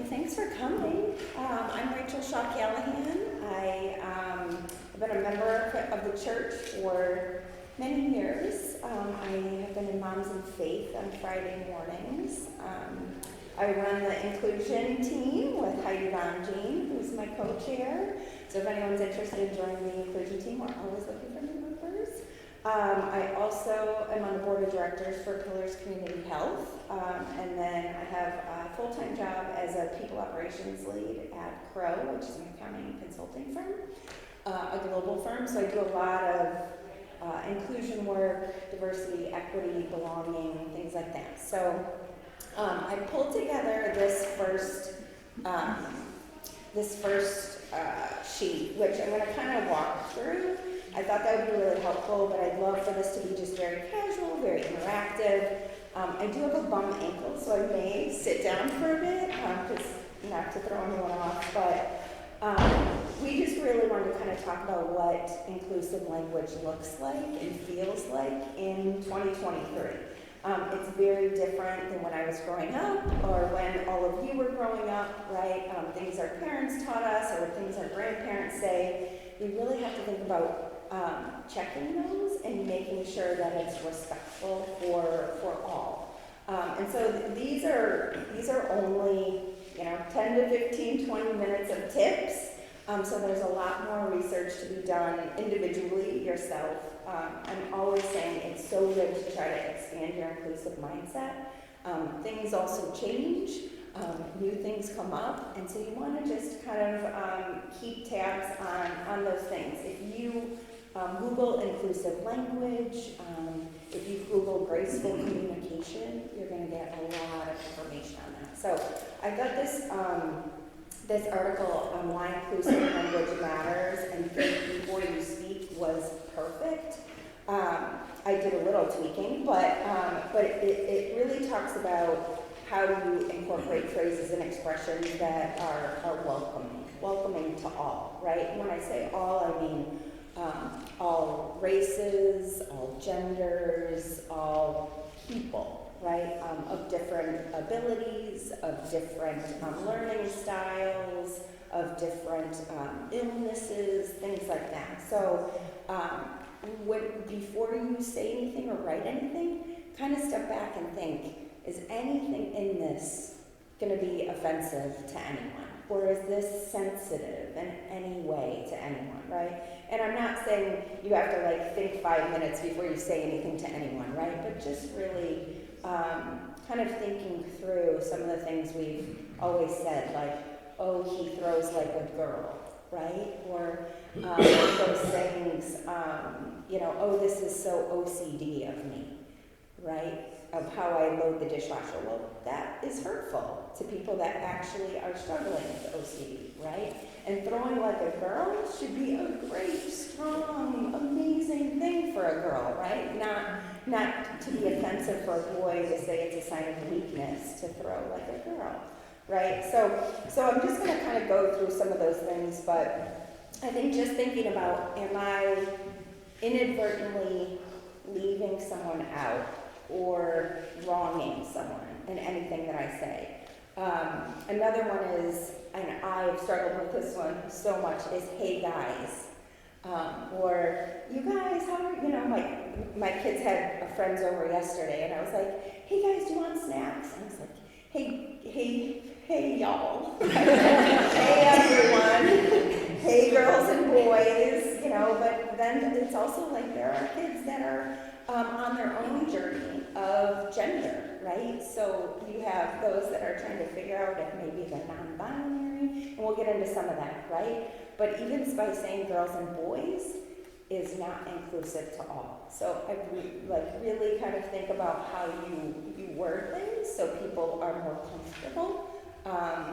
thanks for coming. I'm Rachel Callahan. I've been a member of the church for many years. I have been in Moms in Faith on Friday mornings. I run the inclusion team with Heidi Jean, who's my co-chair. So if anyone's interested in joining the inclusion team, we're always looking for new members. I also am on the board of directors for Pillars Community Health, and then I have a full-time job as a people operations lead at Crow, which is an accounting and consulting firm, a global firm. So I do a lot of inclusion work, diversity, equity, belonging, things like that. So I pulled together this first sheet, which I'm going to kind of walk through. I thought that would be really helpful, but I'd love for this to be just very casual, very interactive. I do have a bum ankle, so I may sit down for a bit, because not to throw anyone off, but we just really wanted to kind of talk about what inclusive language looks like and feels like in 2023. It's very different than when I was growing up or when all of you were growing up, right? Things our parents taught us or things our grandparents say. We really have to think about checking those and making sure that it's respectful for all. And so these are only 10 to 15, 20 minutes of tips. So there's a lot more research to be done individually yourself. I'm always saying it's so good to try to expand your inclusive mindset. Things also change, new things come up, and so you want to just kind of keep tabs on those things. If you Google inclusive language, if you Google graceful communication, you're going to get a lot of information on that. So I got this article on why inclusive language matters and think before you speak was perfect. I did a little tweaking, but it really talks about how you incorporate phrases and expressions that are welcoming to all, right? When I say all, I mean all races, all genders, all people, right? Of different abilities, of different learning styles, of different illnesses, things like that. So before you say anything or write anything, kind of step back and think, is anything in this going to be offensive to anyone? Or is this sensitive in any way to anyone, right? And I'm not saying you have to think 5 minutes before you say anything to anyone, right? But just really kind of thinking through some of the things we've always said, like, oh, he throws like a girl, right? Or those sayings, oh, this is so OCD of me, right? Of how I load the dishwasher. Well, that is hurtful to people that actually are struggling with OCD, right? And throwing like a girl should be a great, strong, amazing thing for a girl, right? Not to be offensive for a boy to say it's a sign of weakness to throw like a girl, right? So I'm just going to kind of go through some of those things, but I think just thinking about, am I inadvertently leaving someone out or wronging someone in anything that I say? Another one is, and I've struggled with this one so much, is hey guys. Or you guys, how are my kids had friends over yesterday and I was like, hey guys, do you want snacks? And I was like, hey y'all. Hey everyone. Hey girls and boys, but then it's also like there are kids that are on their own journey of gender, right? So you have those that are trying to figure out if maybe they're non-binary, and we'll get into some of that, right? But even by saying girls and boys is not inclusive to all. So I really kind of think about how you word things so people are more comfortable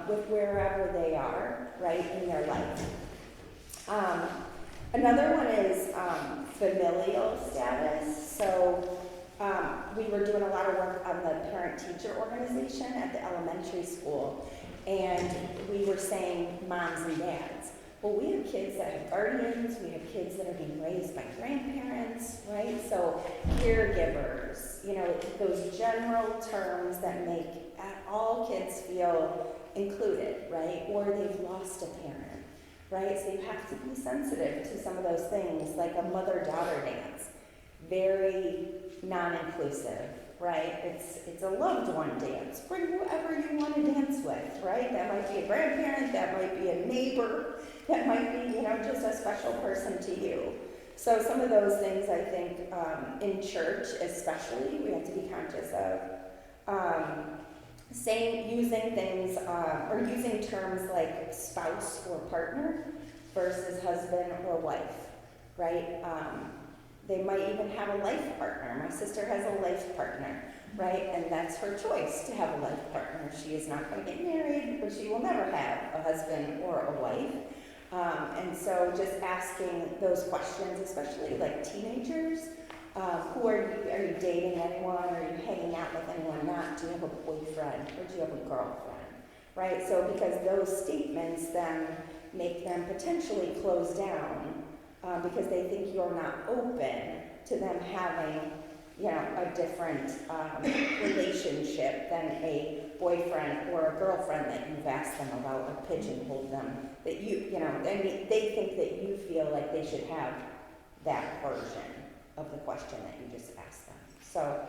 with wherever they are, right, in their life. Another one is familial status. So we were doing a lot of work on the parent-teacher organization at the elementary school, and we were saying moms and dads. Well, we have kids that have guardians, we have kids that are being raised by grandparents, right? So caregivers, those general terms that make all kids feel included, right? Or they've lost a parent, right? So you have to be sensitive to some of those things, like a mother-daughter dance. Very non-inclusive, right? It's a loved one dance. Bring whoever you want to dance with, right? That might be a grandparent, that might be a neighbor, that might be, just a special person to you. So some of those things I think in church especially, we have to be conscious of. Using things, or using terms like spouse or partner versus husband or wife, right? They might even have a life partner. My sister has a life partner, right? And that's her choice to have a life partner. She is not going to get married, or she will never have a husband or a wife. And so just asking those questions, especially like teenagers, who are you dating anyone? Are you hanging out with anyone? Not, do you have a boyfriend or do you have a girlfriend, right? So because those statements then make them potentially close down because they think you're not open to them having, a different relationship than a boyfriend or a girlfriend that you've asked them about or pigeonholed them. That they think that you feel like they should have that version of the question that you just asked them. So,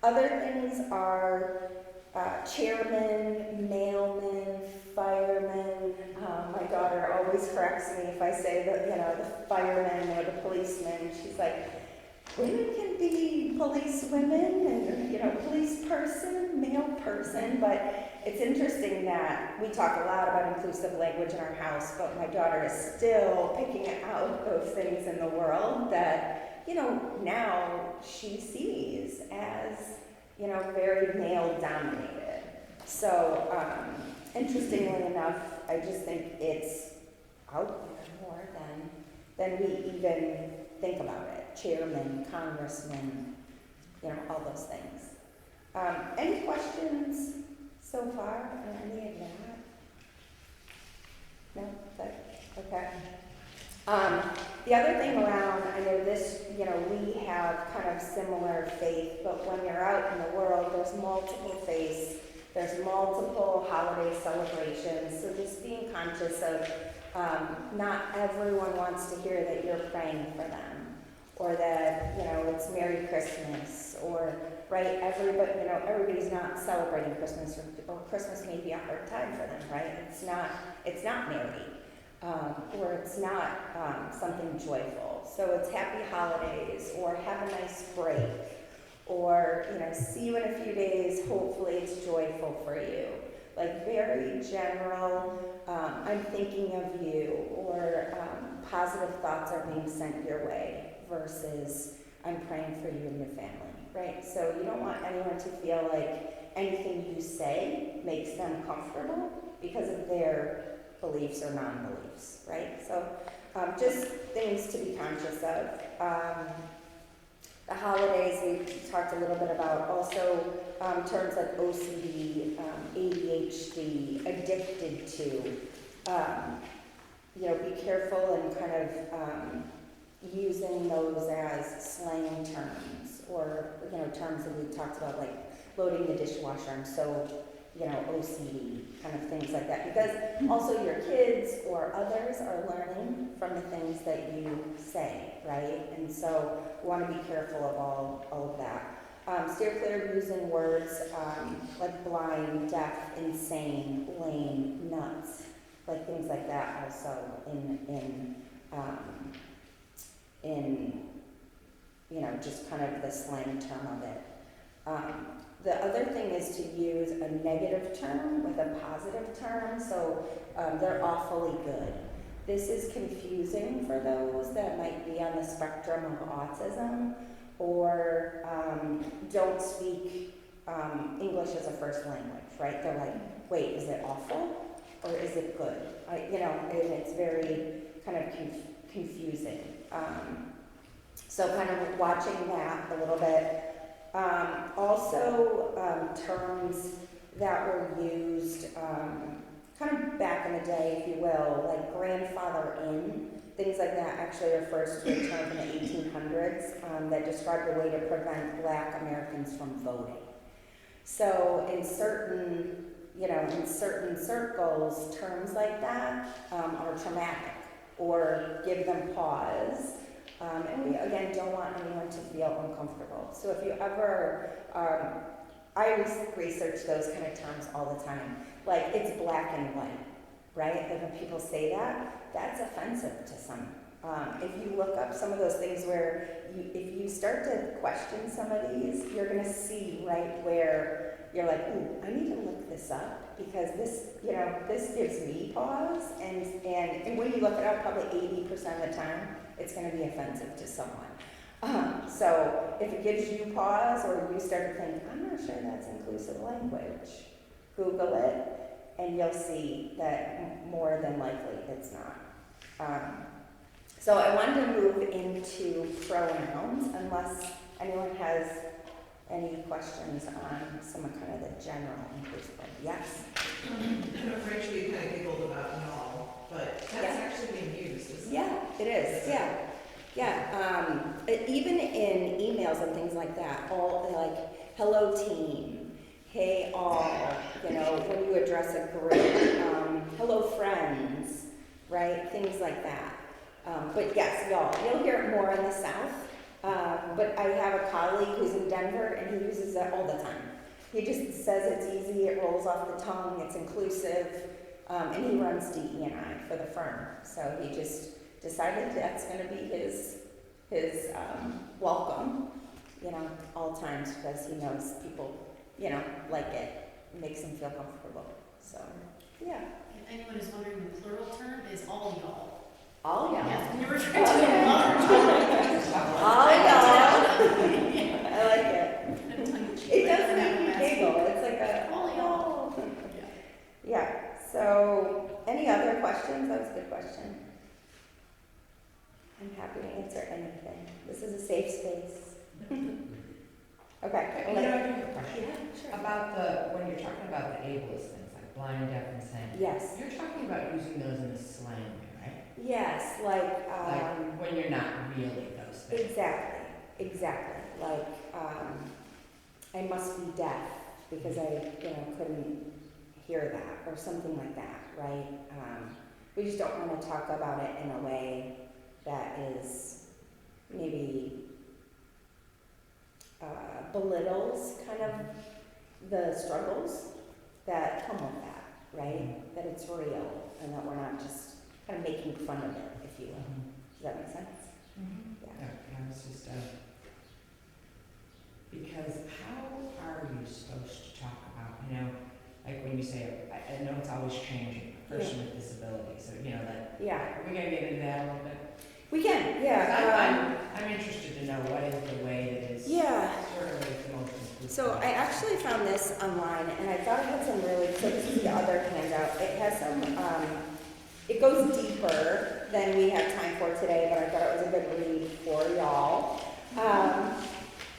other things are chairman, mailman, fireman. My daughter always corrects me if I say that, the fireman or the policeman. She's like, women can be police women and, police person, male person, but it's interesting that we talk a lot about inclusive language in our house, but my daughter is still picking out those things in the world that, now she sees as, very male dominated. So, interestingly enough, I just think it's out there more than we even think about it. Chairman, congressman, all those things. Any questions so far on any of that? No? Good? Okay. The other thing around, I know this, we have kind of similar faith, but when you're out in the world, there's multiple faiths, there's multiple holiday celebrations, so just being conscious of not everyone wants to hear that you're praying for them, or that, it's Merry Christmas, or, right, everybody's not celebrating Christmas, or Christmas may be a hard time for them, right? It's not merry. Or it's not something joyful. So it's happy holidays, or have a nice break, or see you in a few days, hopefully it's joyful for you. Like very general, I'm thinking of you, or positive thoughts are being sent your way versus I'm praying for you and your family, right? So you don't want anyone to feel like anything you say makes them comfortable because of their beliefs or non-beliefs, right? So just things to be conscious of. The holidays we talked a little bit about, also terms like OCD, ADHD, addicted to. Be careful and kind of using those as slang terms, or terms that we talked about, like loading the dishwasher. I'm so OCD, kind of things like that. Because also your kids or others are learning from the things that you say, right? And so we want to be careful of all of that. Steer clear of using words like blind, deaf, insane, lame, nuts, like things like that also in just kind of the slang term of it. The other thing is to use a negative term with a positive term, so they're awfully good. This is confusing for those that might be on the spectrum of autism, or don't speak English as a first language, right? They're like, wait, is it awful or is it good? And it's very kind of confusing. So kind of watching that a little bit. Also, terms that were used kind of back in the day, if you will, like grandfather in, things like that actually refers to a term from the 1800s that described a way to prevent Black Americans from voting. So in certain, in certain circles, terms like that are traumatic or give them pause. And we, again, don't want anyone to feel uncomfortable. So if you ever, I research those kind of terms all the time. Like, it's black and white, right? Like when people say that, that's offensive to some. If you look up some of those things where, if you start to question some of these, you're going to see right where you're like, ooh, I need to look this up because this, this gives me pause. And when you look it up, probably 80% of the time, it's going to be offensive to someone. So if it gives you pause or you start to think, I'm not sure that's inclusive language, Google it and you'll see that more than likely it's not. So I wanted to move into pronouns unless anyone has any questions on some of kind of the general inclusive. Yes? Rachel, you kind of giggled about y'all, but that's actually being used, isn't it? Yeah, it is. Yeah. Yeah. Even in emails and things like that, all like, hello team, hey all, when you address a group, hello friends, right? Things like that. But yes, y'all, you'll hear it more in the South. But I have a colleague who's in Denver and he uses that all the time. He just says it's easy, it rolls off the tongue, it's inclusive, and he runs DE&I for the firm. So he just decided that's going to be his welcome, all times because he knows people, like it. It makes him feel comfortable. So, yeah. If anyone is wondering, the plural term is all y'all. All y'all. Yes, when you were trying to get all y'all. I like it. It does make me giggle. It's like a all y'all. Yeah. So, any other questions? That was a good question. I'm happy to answer anything. This is a safe space. Okay. I do have a question. Yeah, sure. About when you're talking about the ableist things, like blind, deaf, and saying. Yes. You're talking about using those in a slang way, right? Yes, like when you're not really those things. Exactly. Like, I must be deaf because I, couldn't hear that or something like that, right? We just don't want to talk about it in a way that is maybe belittles kind of the struggles that come with that, right? That it's real and that we're not just kind of making fun of it, if you will. Does that make sense? Yeah, it's just because how are you supposed to talk about, like when you say, I know it's always changing, a person with disability, so that. Yeah. Are we gonna get into that a little bit? We can, yeah. I'm interested to know what is the way that is. Yeah. Certainly the most inclusive. So I actually found this online, and I thought it had some really. So this is the other handout. It has some. It goes deeper than we have time for today, but I thought it was a good read for y'all.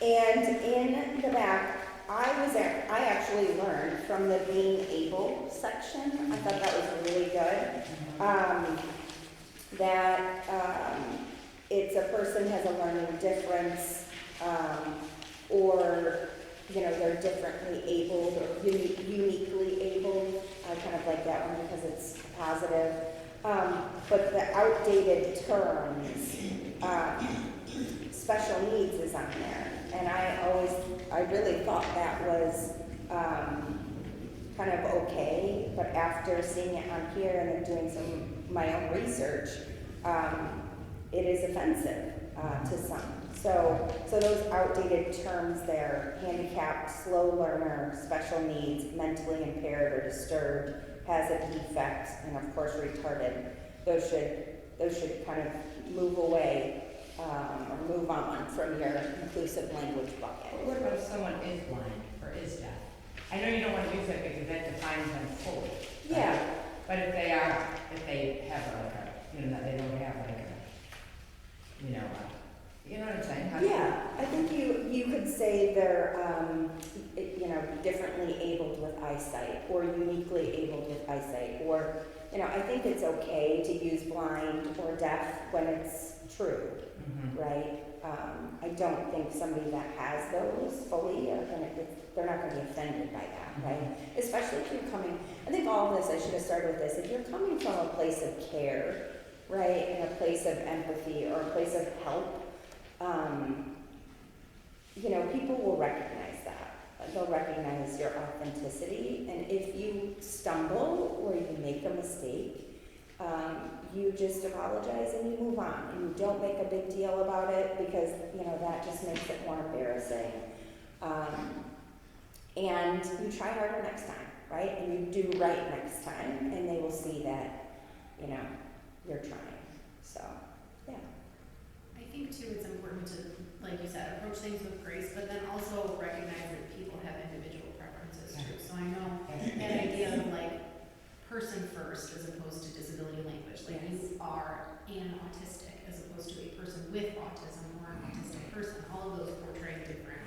And in the back, I actually learned from the being able section. I thought that was really good. That it's a person has a learning difference, or they're differently abled or uniquely abled. I kind of like that one because it's positive. But the outdated terms, special needs is on there, and I really thought that was kind of okay. But after seeing it on here and then doing my own research, it is offensive to some. So those outdated terms there, handicapped, slow learner, special needs, mentally impaired or disturbed, has a defect, and of course retarded, those should kind of move away or move on from your inclusive language bucket. What about if someone is blind or is deaf? I know you don't want to use that because that defines them fully. Yeah. Right? But if they have that they don't have you know what I'm saying? Yeah, I think you could say they're, you know, differently abled with eyesight, or uniquely abled with eyesight, or, you know, I think it's okay to use blind or deaf when it's true, right? I don't think somebody that has those fully they're not gonna be offended by that, right? Especially if you're coming, I think all of this, I should have started with this, if you're coming from a place of care, right, and a place of empathy or a place of help, you know, people will recognize that. They'll recognize your authenticity, and if you stumble or you make a mistake, you just apologize and you move on, and you don't make a big deal about it because, you know, that just makes it more embarrassing. And you try harder next time, right? And you do right next time, and they will see that, you know, you're trying. So, yeah. I think too, it's important to, like you said, approach things with grace, but then also recognize that people have individual preferences too. So I know that idea of like person first as opposed to disability language, like you are an autistic as opposed to a person with autism or an autistic person. All of those portray different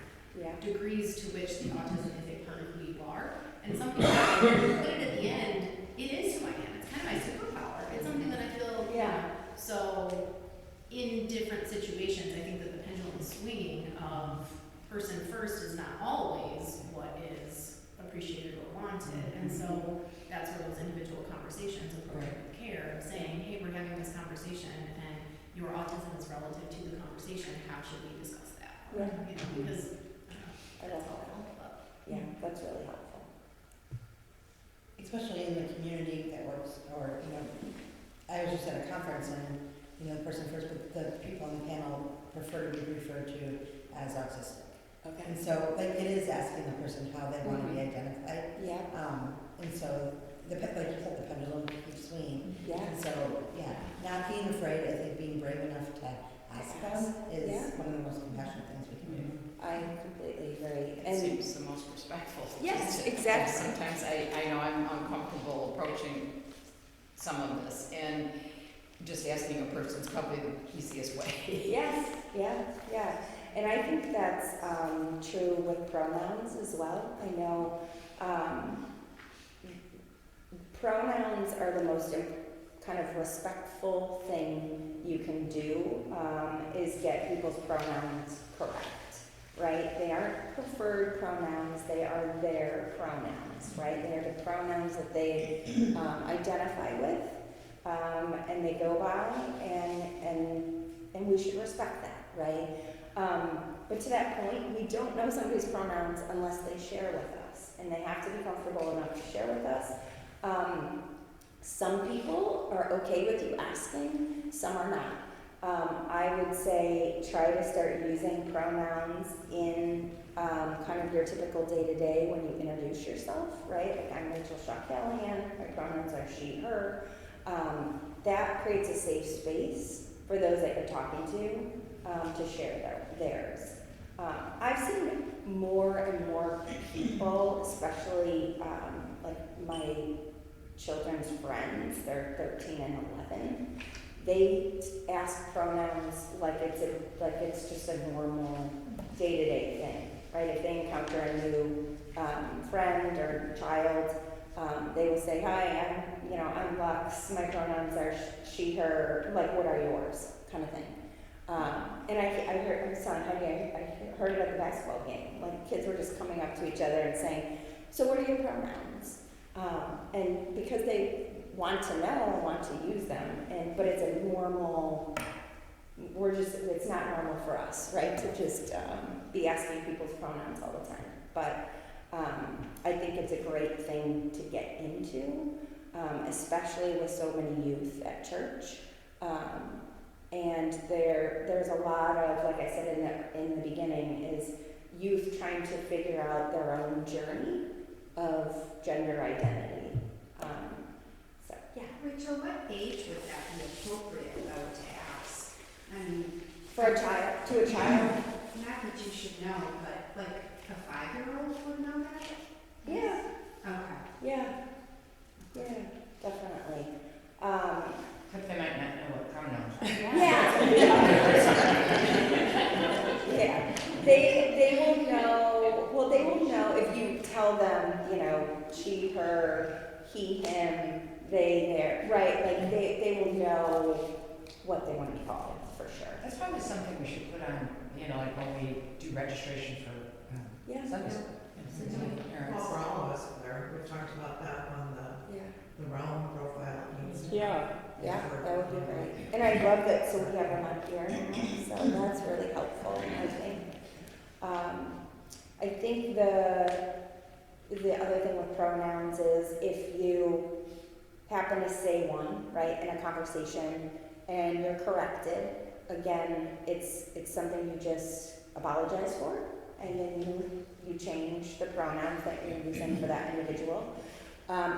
degrees to which the autism is a part of who you are. And some people put it at the end, it is who I am. It's kind of my superpower. It's something that I feel, you know. So in different situations, I think that the pendulum is swinging of person first is not always what is appreciated or wanted. And so that's where those individual conversations approach with care, saying, hey, we're having this conversation and your autism is relative to the conversation. How should we discuss that? Yeah. You know, because that's helpful. Yeah, that's really helpful. Especially in the community that works, or, you know, I was just at a conference and, you know, the person first, but the people on the panel prefer to be referred to as autistic. Okay. And so, like, it is asking the person how they want to be identified. Yeah. And so, like you said, the pendulum keeps swinging. Yeah. And so, yeah, not being afraid, I think being brave enough to ask them is one of the most compassionate things we can do. I completely agree. It And seems the most respectful. yes, isn't it? exactly. Sometimes I know I'm uncomfortable approaching some of this, and just asking a person's probably the easiest way. Yes, yeah. And I think that's true with pronouns as well. I know pronouns are the most kind of respectful thing you can do, is get people's pronouns correct, right? They aren't preferred pronouns, they are their pronouns, right? They are the pronouns that they identify with, and they go by, and we should respect that, right? But to that point, we don't know somebody's pronouns unless they share with us, and they have to be comfortable enough to share with us. Some people are okay with you asking, some are not. I would say try to start using pronouns in kind of your typical day-to-day when you introduce yourself, right? Like, I'm Rachel Callahan, my pronouns are she, her. That creates a safe space for those that you're talking to share theirs. I've seen more and more people, especially like my children's friends, they're 13 and 11, they ask pronouns like it's just a normal day-to-day thing, right? If they encounter a new friend or child, they will say, hi, I'm Lux, my pronouns are she, her, like, what are yours, kind of thing. And I heard, I heard it at the basketball game, like, kids were just coming up to each other and saying, so what are your pronouns? And because they want to know and want to use them, but it's a normal, it's not normal for us, right, to just be asking people's pronouns all the time. But I think it's a great thing to get into, especially with so many youth at church. And there's a lot of, like I said in the beginning, is youth trying to figure out their own journey of gender identity. So, yeah. Rachel, what age would that be appropriate though to ask? I mean, For a child, to a child? not that you should know, but like a 5-year-old would know that? Yeah. Okay. Yeah, definitely. But they might not know what pronouns are. Yeah. Yeah. They will know, well, they will know if her, he, him, they, their, right? Like they will know what they want to be called for sure. That's probably something we should put on, you know, like when we do registration for Yeah. Sunday school. Parents. Well, for all of us there, we've talked about that on Yeah. the realm profile. Yeah. Yeah, that would be great. And I love that, so we have them up here, so that's really helpful, I think. I think the other thing with pronouns is if you happen to say one, right, in a conversation, and you're corrected, again, it's something you just apologize for, and then you change the pronouns that you're using for that individual.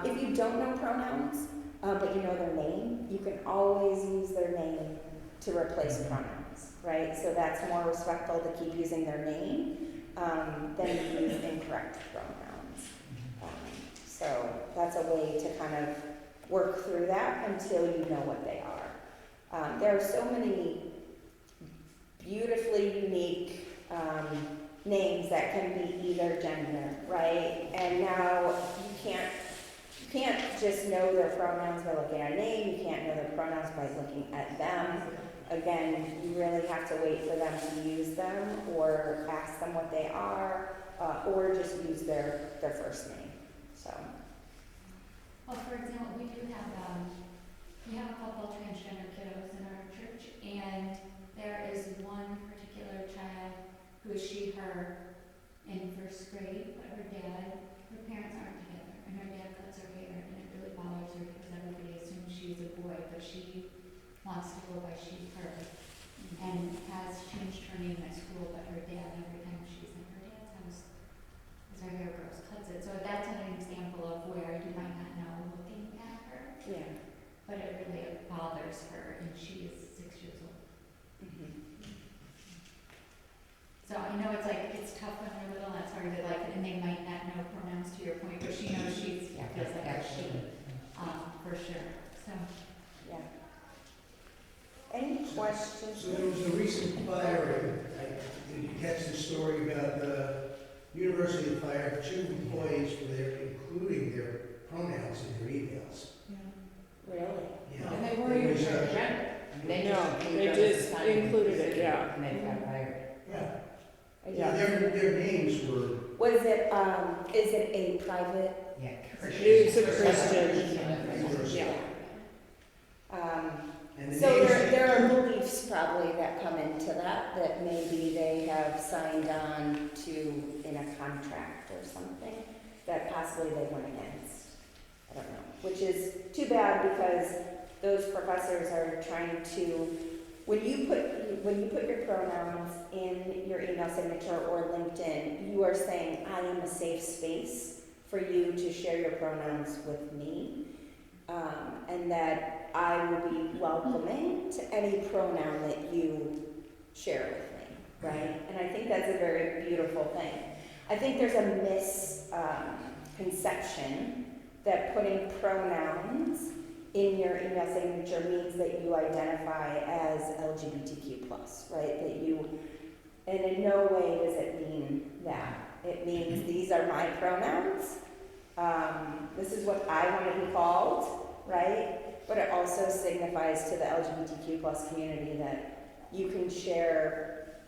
If you don't know pronouns, but you know their name, you can always use their name to replace pronouns, right? So that's more respectful to keep using their name than to use incorrect pronouns. So that's a way to kind of work through that until you know what they are. There are so many beautifully unique names that can be either gender, right? And now you can't just know their pronouns by looking at a name, you can't know their pronouns by looking at them. Again, you really have to wait for them to use them or ask them what they are, or just use their first name, so. Well, for example, we have a couple transgender kiddos in our church, and there is one particular child who is she, her, in first grade, but her parents aren't together, and her dad cuts her hair, and it really bothers her because everybody assumes she's a boy, but she wants to go by she, her, and has changed her name at school, but her dad, every time she's in her dad's house, as her hair grows, cuts it. So that's an example of where you might not know looking at her, Yeah. but it really bothers her, and she is 6 years old. So I know it's tough when they're little, that's hard to and they might not know pronouns to your point, but she knows she's, Yeah, feels like a she, actually. for sure, so. Yeah. Any questions? So there was a recent fire, did you catch the story about the university fired 2 employees for including their pronouns in their emails? Really? Yeah. And they weren't even There was a- transgender. I mean, they No, just they included them as just assigned included it, position, yeah. And they got fired. Yeah, Yeah. their names were, Was it, is it a private? Yeah. News of Christian. yeah. And the So names, there are beliefs probably that come into that maybe they have signed on to in a contract or something that possibly they went against. I don't know, which is too bad because those professors are trying to, when you put your pronouns in your email signature or LinkedIn, you are saying, I am a safe space for you to share your pronouns with me, and that I will be welcoming to any pronoun that you share with me, right? And I think that's a very beautiful thing. I think there's a misconception that putting pronouns in your email signature means that you identify as LGBTQ+, right? That you, and in no way does it mean that. It means these are my pronouns. This is what I want to be called, right? But it also signifies to the LGBTQ+ community that you can share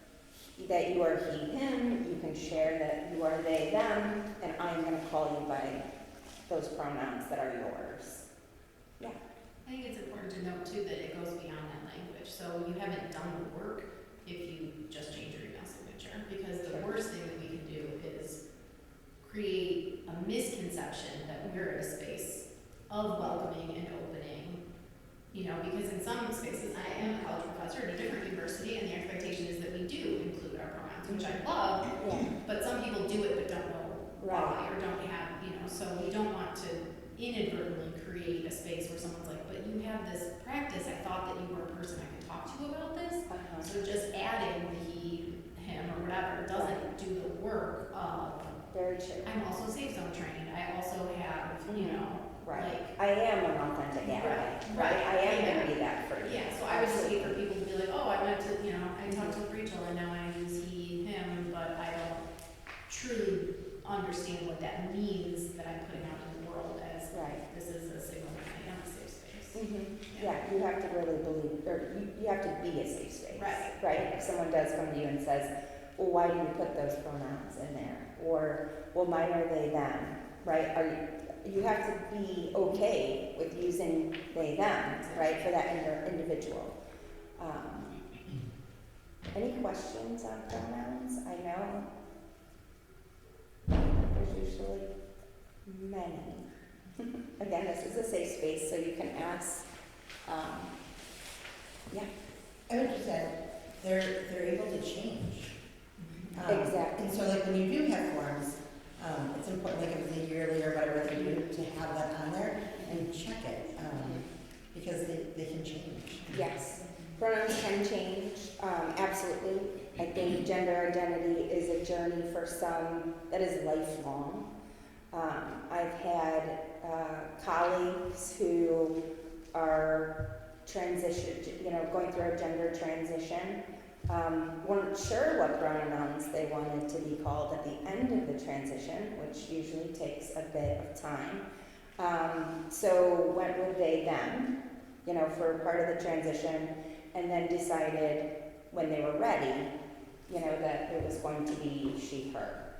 that you are he, him, you can share that you are they, them, and I'm going to call you by those pronouns that are yours. Yeah. I think it's important to note too that it goes beyond that language. So you haven't done the work if you just change your email signature, because the worst thing that we can do is create a misconception that we're in a space of welcoming and opening, because in some spaces, I am a college professor at a different university, and the expectation is that we do include our pronouns, which I love, Yeah. but some people do it but don't know Right. why, or don't have, so we don't want to inadvertently create a space where someone's like, but you have this practice, I thought that you were a person I could talk to about this. Uh-huh. So just adding the he, him, or whatever doesn't do the work of, Very true. I'm also safe zone trained, I also have, Right. like, I am an authentic ally. Right. I am going to be that for you. yeah, so I would just hate for people to be like, oh, I went to, I talked to Rachel and now I use he, him, but I don't truly understand what that means that I'm putting out in the world Yeah, you have to really believe, or you have to be a safe space. Right. Right? If someone does come to you and says, well, why do you put those pronouns in there? Or, well, mine are they, them, right? You have to be okay with using they, them, right, for that individual. Any questions on pronouns? I know there's usually many. Again, this is a safe space, so you can ask. Yeah. I would just add, they're able to change. Exactly. And so like when you do have forms, it's important, like if it's a yearly or whatever they do, to have that on there and check it, because they can change. Yes, pronouns can change, absolutely. I think gender identity is a journey for some that is lifelong. I've had colleagues who are going through a gender transition, weren't sure what pronouns they wanted to be called at the end of the transition, which usually takes a bit of time. So went with they, them, for part of the transition, and then decided when they were ready, that it was going to be she, her,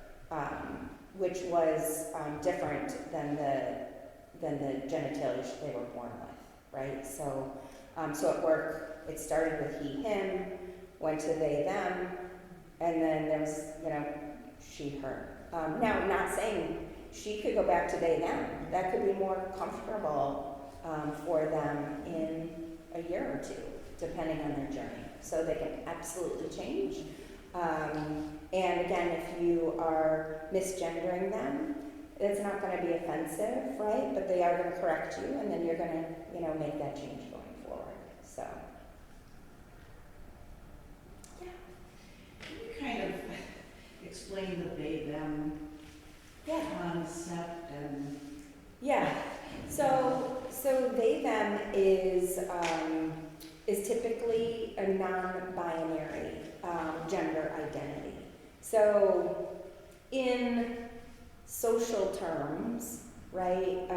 which was different than the genitalia they were born with, right? So at work, it started with he, him, went to they, them, and then there's, she, her. Now, not saying she could go back to they, them. That could be more comfortable for them in a year or two, depending on their journey. So they can absolutely change. And again, if you are misgendering them, it's not going to be offensive, right? But they are going to correct you, and then you're going to, make that change going forward. So. Can you kind of explain the they, them concept and? Yeah, so they, them is typically a non-binary gender identity. So in social terms, right,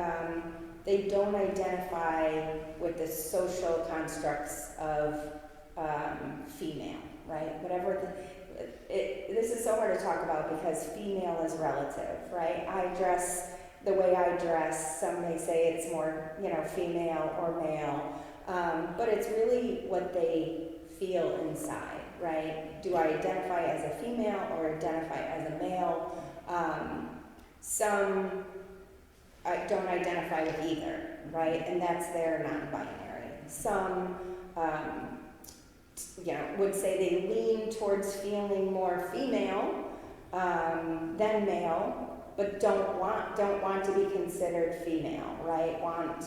they don't identify with the social constructs of female, right? This is so hard to talk about because female is relative, right? I dress the way I dress. Some may say it's more, female or male, but it's really what they feel inside, right? Do I identify as a female or identify as a male? Some don't identify with either, right? And that's their non-binary. Some, would say they lean towards feeling more female than male, but don't want to be considered female, right? Want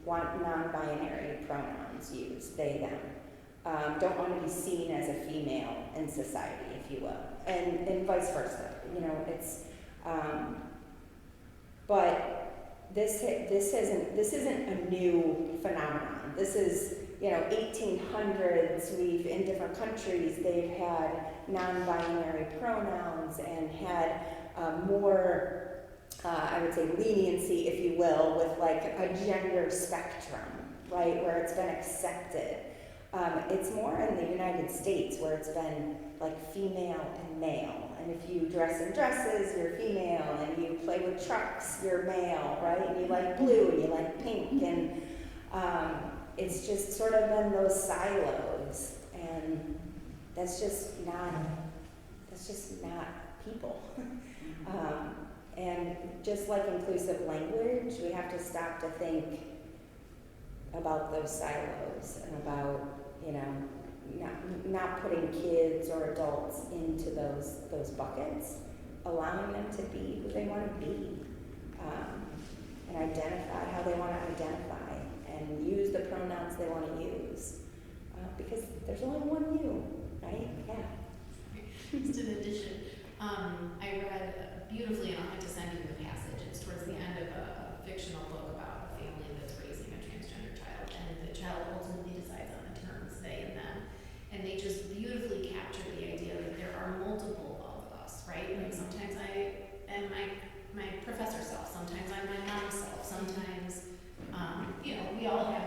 non-binary pronouns used, they, them. Don't want to be seen as a female in society, if you will, and vice versa. It's. But this isn't a new phenomenon. This is 1800s. In different countries they've had non-binary pronouns and had more, I would say, leniency, if you will, with like a gender spectrum, right, where it's been accepted. It's more in the United States where it's been like female and male. And if you dress in dresses, you're female, and you play with trucks, you're male, right? And you like blue and you like pink, and it's just sort of been those silos, and that's just not people. And just like inclusive language, we have to stop to think about those silos and about, not putting kids or adults into those buckets, allowing them to be who they want to be, and identify how they want to identify, and use the pronouns they want to use, because there's only one you, right? Yeah. Just in addition, I read beautifully, and I'll have to send you the passage. It's towards the end of a fictional book about a family that's raising a transgender child, and the child ultimately decides on the terms they and them. And they just beautifully capture the idea that there are multiple of us, right? Like sometimes I am my professor self, sometimes I'm my mom self, sometimes, we all have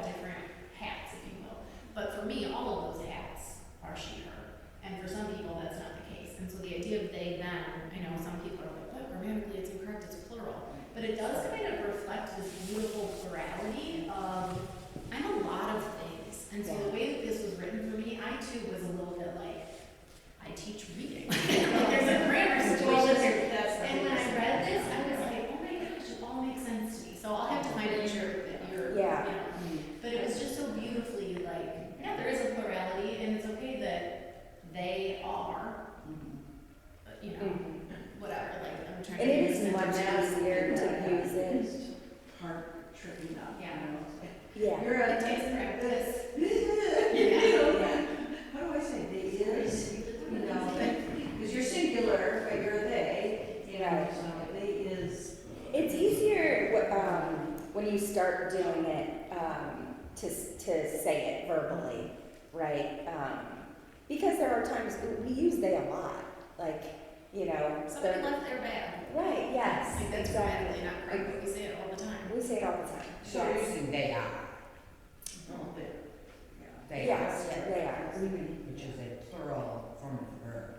heart tripping up, you Yeah. know? Yeah. You're It a, takes practice. Yeah. how do I say, they is, you know, because you're singular, but you're a they, you know, Right. so they is. It's easier when you start doing it to say it verbally, right? Because there are times we use they a lot, like, you know. Somebody left their bag. Right, yes, Like, that's exactly. grammatically not correct, but we say it all the time. We say it all the time. So we're using they are, Oh, but, they Yes, are, they are. Mhm. which is a plural form of the verb.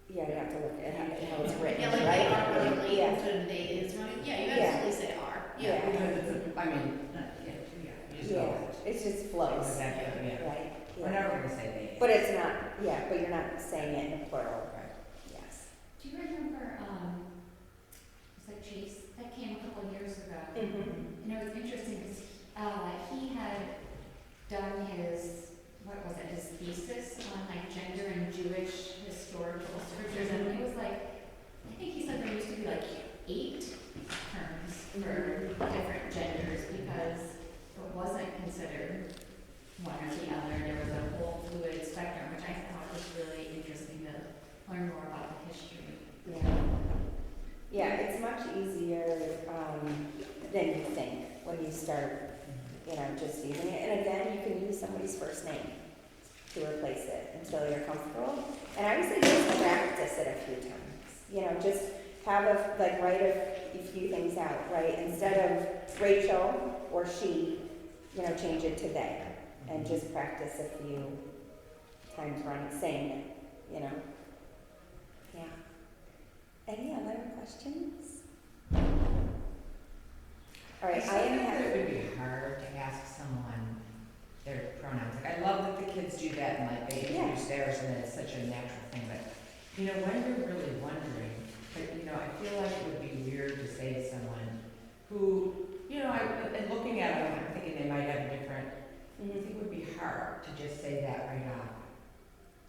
Yeah, you have to look at how it's written, Yeah, like they right? are running late Yeah. instead of they is running. Yeah, you Yeah. absolutely say are. Yeah. Because it's a, I mean, you just go Yeah, with it. it just flows, Exactly, yeah. right? We're Yeah. never gonna say they. But it's not, yeah, but you're not saying it in a plural, Right. yes. Do you remember, it's like Chase, that came a couple of years ago? Mm-hmm. And it was interesting because he had done his, what was it, his thesis on like gender and Jewish historical scriptures. And it was like, I think he said there used to be like 8 terms for different genders because it wasn't considered one or the other. There was a whole fluid spectrum, which I thought was really interesting to learn more about the history. Yeah. Yeah, it's much easier than you think when you start, you know, just using it. And again, you can use somebody's first name to replace it until you're comfortable. And I would say just practice it a few times. You know, just have write a few things out, right? Instead of Rachel or she, you know, change it to they. And just practice a few times saying it, you know. Yeah. Any other questions? All right, I am think that happy. it would be hard to ask someone their pronouns. Like, I love that the kids do that and like they introduce theirs and then it's such a natural thing. But, you know, when you're really wondering, but, you know, I feel like it would be weird to say to someone who, you know, and looking at them, I'm thinking they might have a different, I think it would be hard to just say that right off.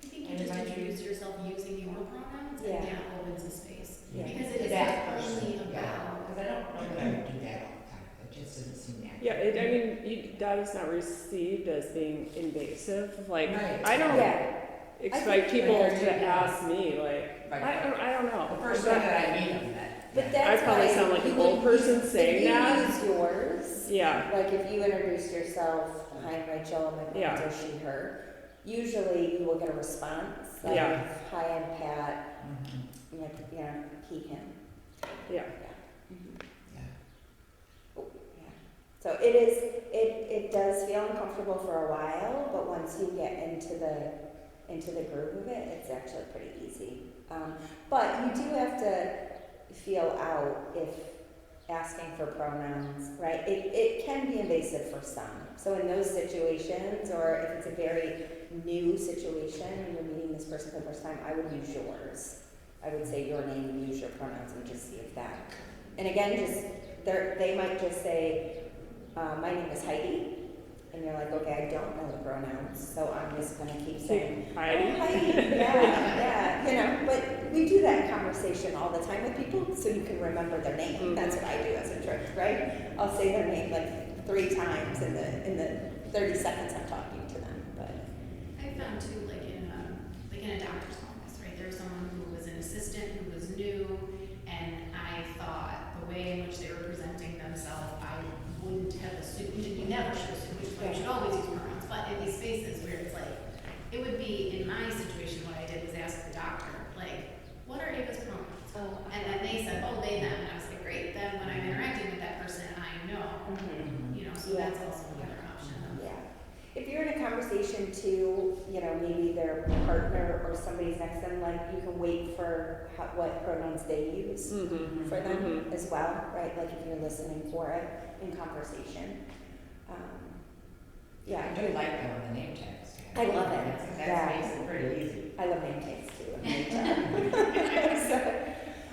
I think you just introduce yourself using your pronouns Yeah. and that opens a space. Yeah. Because it is That only person, about. Because I don't know that I would do that all the time. It just doesn't seem natural. Yeah, I mean, that is not received as being invasive. Like, Right. I don't Yeah. expect think people like, to ask me, like, Right. I don't know. The first But- time that I meet them, But that's I probably why sound like you an old would person use- saying that. If you use yours, Yeah, like if you introduce yourself, hi, I'm Rachel, my Yeah. pronouns are she, her, usually you will get a response, like, Yeah. hi, I'm Pat, Mhm. like, you know, he, him. yeah. Mhm. Yeah. Oh, yeah. So it does feel uncomfortable for a while, but once you get into the groove of it, it's actually pretty easy. But you do have to feel out if asking for pronouns, right? It can be invasive for some. So in those situations, or if it's a very new situation and you're meeting this person for the first time, I would use yours. I would say your name, use your pronouns, and just see if that. And again, they might just say, my name is Heidi. And you're like, okay, I don't know the pronouns, so I'm just gonna keep saying, Heidi. oh, Heidi, yeah, you know, but we do that conversation all the time with people, so you can remember their name. Mhm. That's what I do as a trick, right? I'll say their name like 3 times in the 30 seconds I'm talking to them, but. I found too, like in a doctor's office, right, there was someone who was an assistant who was new, and I thought the way in which they were presenting themselves, I wouldn't have assumed, you never should assume, which is why you should always use pronouns, but in these spaces where it's like, it would be, in my situation, what I did was ask the doctor, like, what are Ava's pronouns? Oh. And then they said, oh, they, them, and I was like, great, then when I'm interacting with that person, I know, you know, so Yeah. that's also another option. Yeah. If you're in a conversation too, you know, maybe their partner or somebody's next to them, like you can wait for what pronouns they use Mm-hmm. for them as well, right? Like if you're listening for it in conversation. Yeah, I do like that on the name tags. I love it. That Yeah. makes it pretty easy. I love name tags too. So,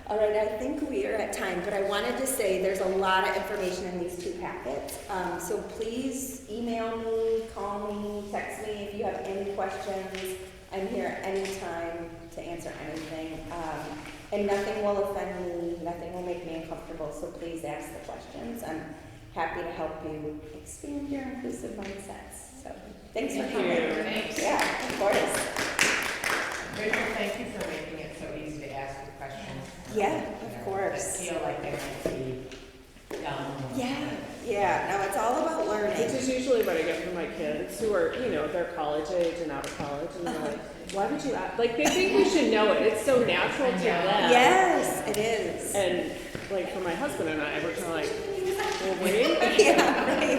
all right, I think we are at time, but I wanted to say there's a lot of information in these 2 packets. So please email me, call me, text me if you have any questions. I'm here anytime to answer anything. And nothing will offend me, nothing will make me uncomfortable, so please ask the questions. I'm happy to help you expand your inclusive mindsets. So thanks for Thank coming. you. Thanks. Yeah, of course. Rachel, thank you for making it so easy to ask you questions. Yeah, You of know, course. that feel like they might be dumb. Yeah, no, it's all about Which learning. is usually what I get from my kids who are, you know, they're college age and out of college, and they're like, why would you ask? Like, they think we should know it. It's so natural to them. Yes, it is. And, like, for my husband and I, we're kind of like, well, wait. Yeah, right.